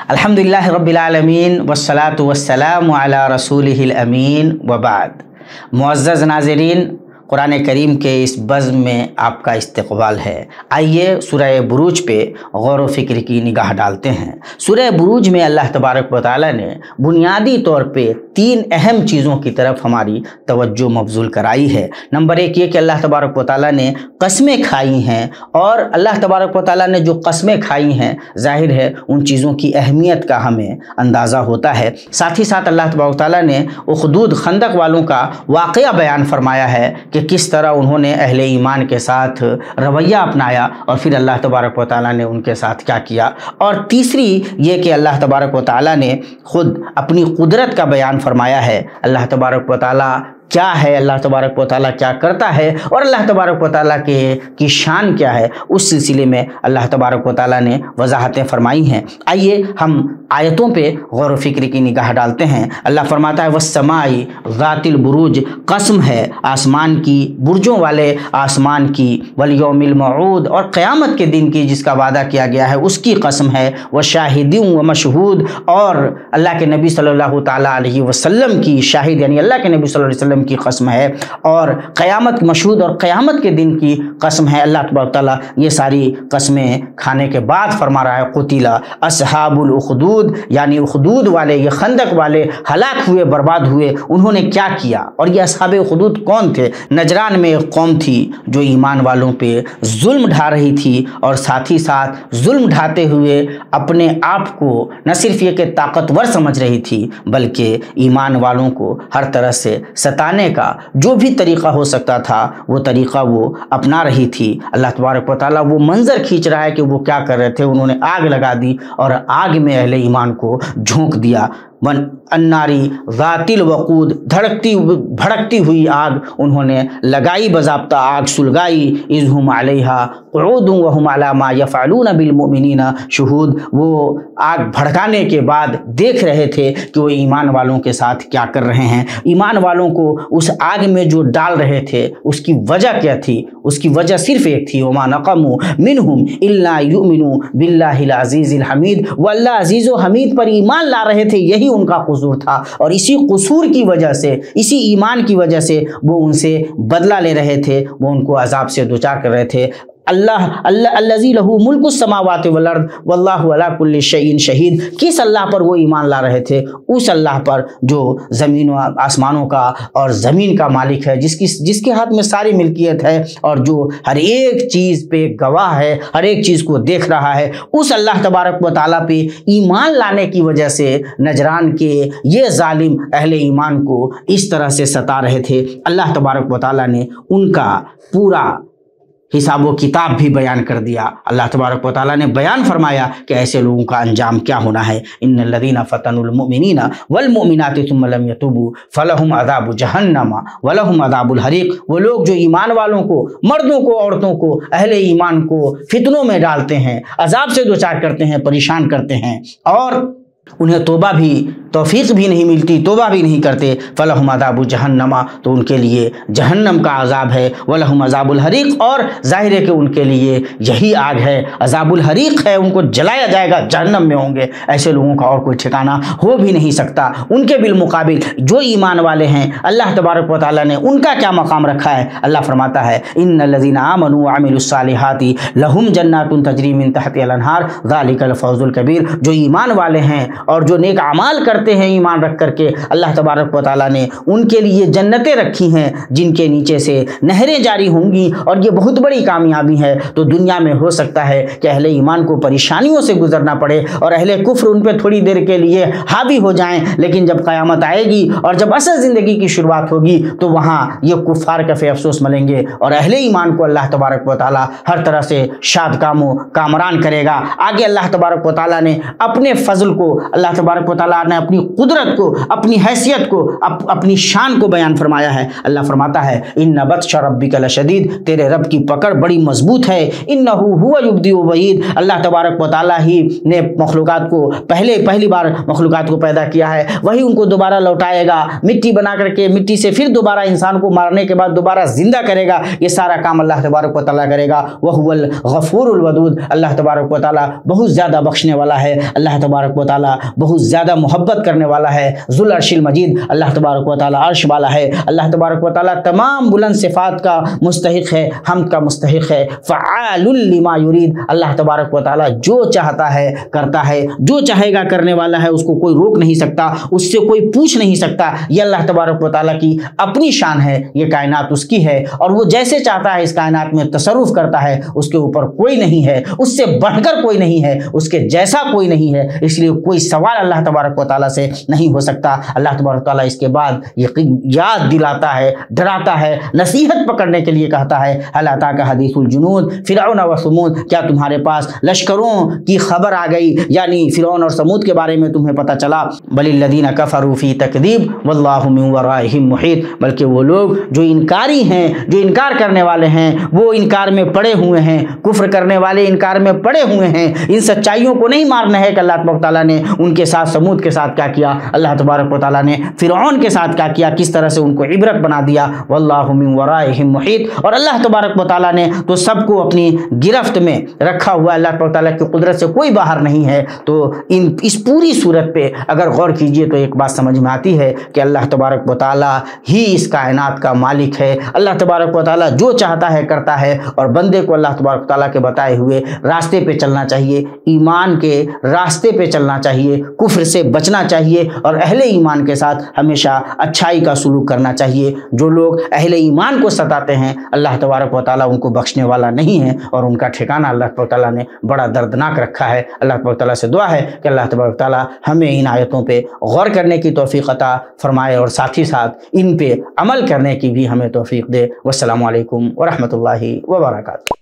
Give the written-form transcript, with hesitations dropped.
अल्हम्दुलिल्लाह रब्बिल आलमीन वस्सलातु वस्सलामु अला रसूलिहिल अमीन वबाद। मुअज़्ज़ज़ नाज़रीन, कुरान करीम के इस बज़्म में आपका इस्तक़बाल है। आइए सूरह बुरूज पे गौर व फ़िक्र की निगाह डालते हैं। सूरह बुरूज में अल्लाह तबारक व तआला ने बुनियादी तौर पे तीन अहम चीज़ों की तरफ हमारी तवज्जो मबज़ूल कराई है। नंबर एक ये कि अल्लाह तबारक व तआला ने कस्में खाई हैं, और अल्लाह तबारक व तआला ने जो कस्में खाई हैं ज़ाहिर है उन चीज़ों की अहमियत का हमें अंदाज़ा होता है। साथ ही साथ अल्लाह तबारक व तआला ने उख़दूद खंदक वालों का वाक़या बयान फरमाया है कि किस तरह उन्होंने अहले ईमान के साथ रवैया अपनाया और फिर अल्लाह तबारक व तआला ने उनके साथ क्या किया। और तीसरी ये कि अल्लाह तबारक व तआला ने ख़ुद अपनी कुदरत का बयान फरमाया है। अल्लाह तबारक व तआला क्या है, अल्लाह तबारक व तआला क्या करता है और अल्लाह तबारक व तआला की शान क्या है, उस सिलसिले में अल्लाह तबारक व तआला ने वजाहतें फरमाई हैं। आइए हम आयतों पे गौर व फ़िक्र की निगाह डालते हैं। अल्लाह फरमाता है वस्समाई ज़ातिल बुरूज, कसम है आसमान की, बुर्जों वाले आसमान की, वल यौमिल मऊद, और क़यामत के दिन की जिसका वादा किया गया है उसकी कसम है, व शाहिदिन व मशहूद, और अल्लाह के नबी सल्लल्लाहु तआला अलैहि वसल्लम की, शाहिद यानी अल्लाह के नबी सल्लल्लाहु अलैहि वसल्लम की कसम है, और क़यामत मशहूद और क़यामत के दिन की कसम है। अल्लाह तबारक व तआला ये सारी कसमें खाने के बाद फरमा रहा है कुतिला अस्हाबुल उख़दूद, यानी उख़दूद वाले, ये खंदक वाले हलाक हुए, बर्बाद हुए। उन्होंने क्या किया? और ये अस्हाबे उख़दूद कौन थे? नजरान में एक कौम थी जो ईमान वालों पे जुल्म ढा रही थी, और साथ ही साथ जुल्म ढाते हुए अपने आप को न सिर्फ ये कि ताकतवर समझ रही थी बल्कि ईमान वालों को हर तरह से सताने का जो भी तरीक़ा हो सकता था वो तरीक़ा वो अपना रही थी। अल्लाह तबारक व तआला वो मंज़र खींच रहा है कि वो क्या कर रहे थे। उन्होंने आग लगा दी और आग में अहले ईमान को झोंक दिया। वन अन्नारी ज़ातिल वक़ूद, धड़कती भड़कती हुई आग उन्होंने लगाई, बज़ाब्ता आग सुलगाई। इज़ हुम अलैहा क़ुऊदुन व हुम अला मा यफ़अलून बिल मुमिनीना शुहूद, वो आग भड़काने के बाद देख रहे थे कि वो ईमान वालों के साथ क्या कर रहे हैं। ईमान वालों को उस आग में जो डाल रहे थे उसकी वजह क्या थी? उसकी वजह सिर्फ एक थी, वमा नक़मू मिनहुम इल्ला युमिनू बिल्लाहिल अज़ीज़िल हमीद, वो अल्लाह अज़ीज़ व हमीद पर ईमान ला रहे थे, यही उनका कसूर था। और इसी कसूर की वजह से, इसी ईमान की वजह से वो उनसे बदला ले रहे थे, वो उनको अजाब से दो चार कर रहे थे। अल्लाज़ी लहू मुल्कुस समावाति वल अर्द वल्लाहु अला कुल्लि शैइन शहीद, किस अल्लाह पर वो ईमान ला रहे थे? उस अल्लाह पर जो ज़मीन व आसमानों का और ज़मीन का मालिक है, जिसके हाथ में सारी मिल्कियत है और जो हर एक चीज़ पे गवाह है, हर एक चीज़ को देख रहा है। उस अल्लाह तबारक व तआला पे ईमान लाने की वजह से नजरान के ये जालिम अहले ईमान को इस तरह से सता रहे थे। अल्लाह तबारक व तआला ने उनका पूरा हिसाब व किताब भी बयान कर दिया। अल्लाह तबारक व तआला ने बयान फरमाया कि ऐसे लोगों का अंजाम क्या होना है। इन्नल लज़ीना फ़तनुल मुमिनीना वल मुमिनाति सुम्मा लम यतूबू फ़लहुम अज़ाबु जहन्नम व लहुम अज़ाबुल हरीक़, वो लोग जो ईमान वालों को, मर्दों को, औरतों को, अहले ईमान को फितनों में डालते हैं, अजाब से दो चार करते हैं, परेशान करते हैं, और उन्हें तौबा भी, तौफीक भी नहीं मिलती, तौबा भी नहीं करते, फ़लहुम अज़ाबु जहन्नमा, तो उनके लिए जहन्नम का अज़ाब है, वलहुम अज़ाबुल हरीक़, और जाहिर है कि उनके लिए यही आग है, अज़ाबुल हरीक़ है, उनको जलाया जाएगा, जहन्नम में होंगे। ऐसे लोगों का और कोई ठिकाना हो भी नहीं सकता। उनके बिलमुकाबिल जो ईमान वाले हैं, अल्लाह तबारक व तआला ने उनका क्या मकाम रखा है? अल्लाह फरमाता है इन्नल लज़ीना आमनू व अमिलुस्सालिहाति लहुम जन्नातुन तजरी मिन तहतिहल अन्हार ज़ालिकल फ़ौज़ुल कबीर, जो ईमान वाले हैं और जो नेक अमाल करते हैं ईमान रख करके, अल्लाह तबारक व तआला ने उनके लिए जन्नतें रखी हैं जिनके नीचे से नहरें जारी होंगी, और ये बहुत बड़ी कामयाबी है। तो दुनिया में हो सकता है कि अहले ईमान को परेशानियों से गुजरना पड़े और अहले कुफ्र उन पर थोड़ी देर के लिए हावी हो जाएं, लेकिन जब क़यामत आएगी और जब असल ज़िंदगी की शुरुआत होगी तो वहाँ ये कुफ़ार कफ़े अफसोस मलेंगे, और अहले ईमान को अल्लाह तबारक व तआला हर तरह से शाद कामरान करेगा। आगे अल्लाह तबारक व तआला ने अपने फ़ज़ल को, अल्लाह तबारक व तआला ने अपनी कुदरत को, अपनी हैसियत को, अपनी शान को बयान फरमाया है। अल्लाह फरमाता है इन्ना बत्शा रब्बिका लशदीद, तेरे रब की पकड़ बड़ी मजबूत है। इन्नहु हुवा युब्दी व युईद, अल्लाह तबारक व तआला ही ने मखलूकात को पहली बार मखलूकात को पैदा किया है, वही उनको दोबारा लौटाएगा, मिट्टी बना करके मिट्टी से फिर दोबारा इंसान को मारने के बाद दोबारा जिंदा करेगा। ये सारा काम अल्लाह तबारक व तआला करेगा। वहुवल गफूरुल वदूद, अल्लाह तबारक व तआला बहुत ज़्यादा बख्शने वाला है, अल्लाह तबारक व तआला बहुत ज़्यादा मोहब्बत करने वाला है। ज़ुल अर्शिल मजीद, अल्लाह तबारक व तआला अर्श वाला है। अल्लाह तबारक व तआला तमाम बुलंद सिफ़ात का मुस्तहिक़ है, हम्द का मुस्तहिक़ है। फ़अालुल लिमा युरीद, अल्लाह तबारक व तआला जो चाहता है करता है, जो चाहेगा करने वाला है, उसको कोई रोक नहीं सकता, उससे कोई पूछ नहीं सकता। ये अल्लाह तबारक व तआला की अपनी शान है, ये कायनात उसकी है और वो जैसे चाहता है इस कायनात में तसर्रुफ़ करता है। उसके ऊपर कोई नहीं है, उससे बढ़कर कोई नहीं है, उसके जैसा कोई नहीं है, इसलिए कोई सवाल अल्लाह तबारक व तआला से नहीं हो सकता। अल्लाह तबारक व तआला इसके बाद याद दिलाता है, डराता है, नसीहत पकड़ने के लिए कहता है हल अताका हदीसुल जुनूद फिरऔन व समूद, क्या तुम्हारे पास लश्करों की खबर आ गई, यानी फिरौन और समूद के बारे में तुम्हें पता चला। बलिल्लज़ीना कफ़रू फ़ी तकज़ीब वल्लाहु मिन वराइहिम मुहीत, बल्कि वो लोग जो इनकारी हैं, जो इनकार करने वाले हैं, वो इनकार में पड़े हुए हैं। कुफ्र करने वाले इनकार में पड़े हुए हैं। इन सच्चाइयों को नहीं मारना है कि अल्लाह तबारक व तआला ने उनके साथ समूद के साथ क्या किया, अल्लाह तबारक व तआला ने फिरऔन के साथ क्या किया, किस तरह से उनको इबरत बना दिया। वल्लाहु मिन वराइहिम मुहीत, और अल्लाह तबारक व तआला ने तो सबको अपनी गिरफ्त में रखा हुआ, अल्लाह तबारक व तआला की कुदरत से कोई बाहर नहीं है। तो इस पूरी सूरत पे अगर गौर कीजिए तो एक बात समझ में आती है कि अल्लाह तबारक व तआला ही इस कायनात का मालिक है। अल्लाह तबारक व तआला जो चाहता है करता है, और बंदे को अल्लाह तबारक व तआला के बताए हुए रास्ते पे चलना चाहिए, ईमान के रास्ते पे चलना चाहिए, कुफ्र से बचना चाहिए और अहले ईमान के साथ हमेशा अच्छाई का सलूक करना चाहिए। जो लोग अहले ईमान को सताते हैं, अल्लाह तबारक व तआला उनको बख्शने वाला नहीं है और उनका ठिकाना अल्लाह तबारक व तआला ने बड़ा दर्दनाक रखा है। अल्लाह तबारक व तआला से दुआ है कि अल्लाह तबारक व तआला हमें इन आयतों पे गौर करने की तौफीक अता फरमाए और साथ ही साथ इन पे अमल करने की भी हमें तौफीक दे। वस्सलामु अलैकुम व रहमतुल्लाहि व बरकातहू।